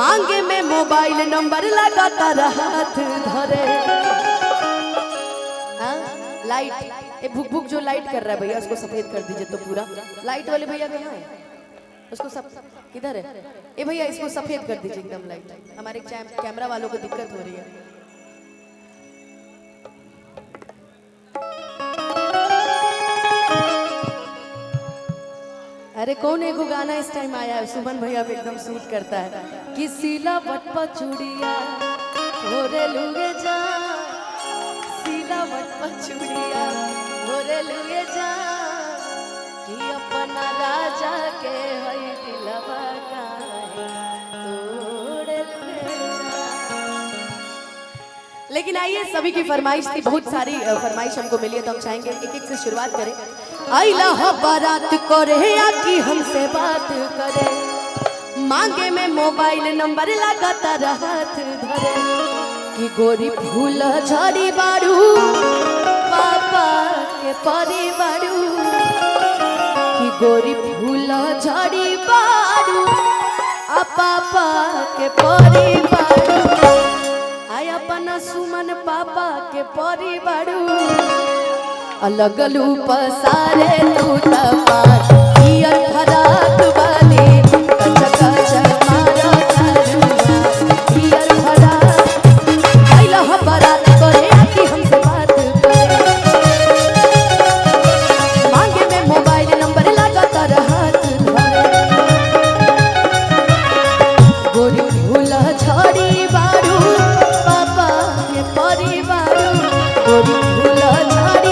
मांगे में mobile number लगातार हाथ धरे। लाइट, ये भुक भुक जो लाइट कर रहा है भैया उसको सफेद कर दीजिए तो पूरा। लाइट वाले भैया कहाँ है? उसको सब किधर है? ये भैया इसको सफेद कर दीजिए एकदम लाइट। हमारे कैमरा वालों को दिक्कत हो रही है। अरे कौन एगो गाना इस टाइम आया है, सुमन भैया पे एकदम सूट करता है कि सीला बटपा चूड़िया होरे लुगे जा, सीला बटपा चूड़िया होरे लुगे जा, कि अपना राजा के हई दिलवा काहे तोड़े लुगे जा। लेकिन आइए, सभी की फरमाइश थी, बहुत सारी फरमाइश हमको मिली है तो हम चाहेंगे एक एक से शुरुआत करें। आइला हो बारात करे या कि हमसे बात करे, मांगे में मोबाइल नंबर लगातार हाथ धरे, कि गोरी फूल झड़ी बारू पापा के परी बारू, कि गोरी फूल झड़ी बारू आ पापा के परी बारू। आय अपना सुमन पापा के परी बारू, अलग लूप सारे तू तमार हियर फराक वाली कच कच मारो करुआ हियर फराक। आइला हो बारात करे आके हमसे बात करे, मांगे में मोबाइल नंबर लगातार हाथ धरे, गोरी भूल झड़ी बारू पापा के परी बारू, गोरी भूल झड़ी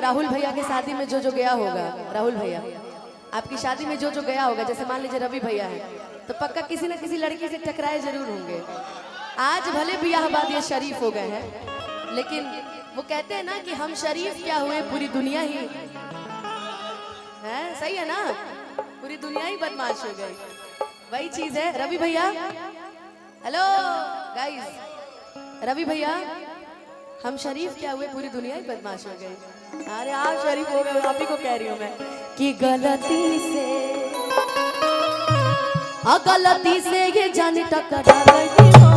राहुल भैया की शादी में जो गया होगा, राहुल भैया आपकी शादी में जो गया होगा, जैसे मान लीजिए रवि भैया है तो पक्का किसी न किसी लड़की से टकराए जरूर होंगे। आज भले ब्याह बाद ये शरीफ हो गए हैं, लेकिन वो कहते हैं ना कि हम शरीफ क्या हुए, पूरी दुनिया ही है, सही है ना, पूरी दुनिया ही बदमाश हो गई, वही चीज है। रवि भैया, हेलो गाइस, रवि भैया हम शरीफ क्या हुए, पूरी दुनिया ही बदमाश हो गई। अरे आप शरीफ हो गए, आप ही को कह रही हूँ मैं कि गलती से ये जाने टकरा गई हो,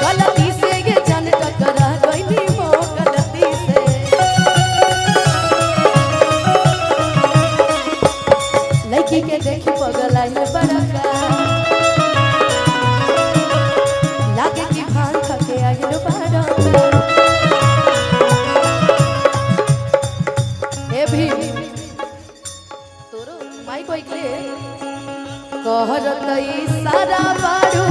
गलती से ये जाने टकरा गई हो, गलती से लड़की के देखी पगल आई बड़का, लागे की भान खके आई बड़ा भी तोरो माई कोई के कहरत सारा बारू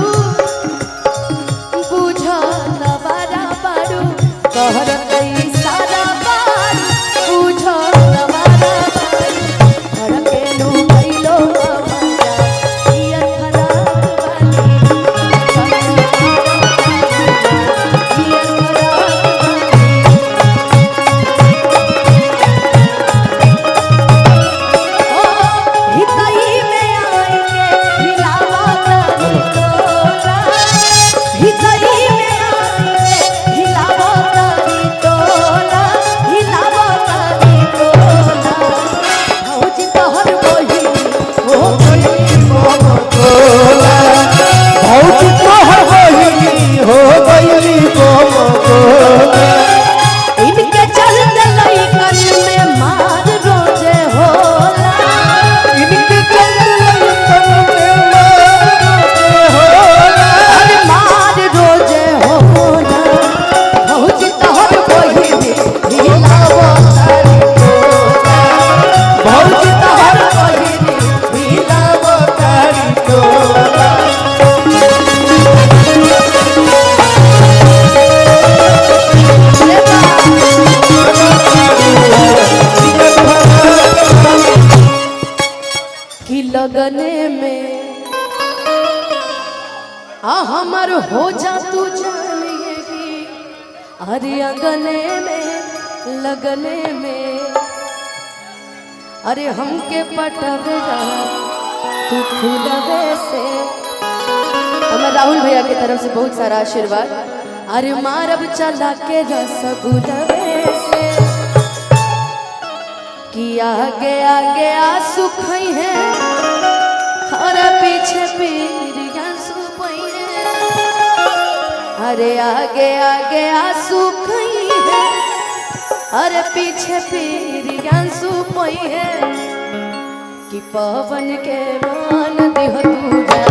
हमर हो जा तू जानिएगी, अरे अगने में लगने में, अरे हमके पटवेगा तू फूलवे से। हमें राहुल भैया की तरफ से बहुत सारा आशीर्वाद। अरे मारब चला के रसगुलवे से, कि आगे आगे आंसू खई है, अरे पीछे पीरिया सुपई है। अरे आगे आगे आंसू खई है, अरे पीछे पीरिया सुपई है। कि पवन के मान दिह तू जा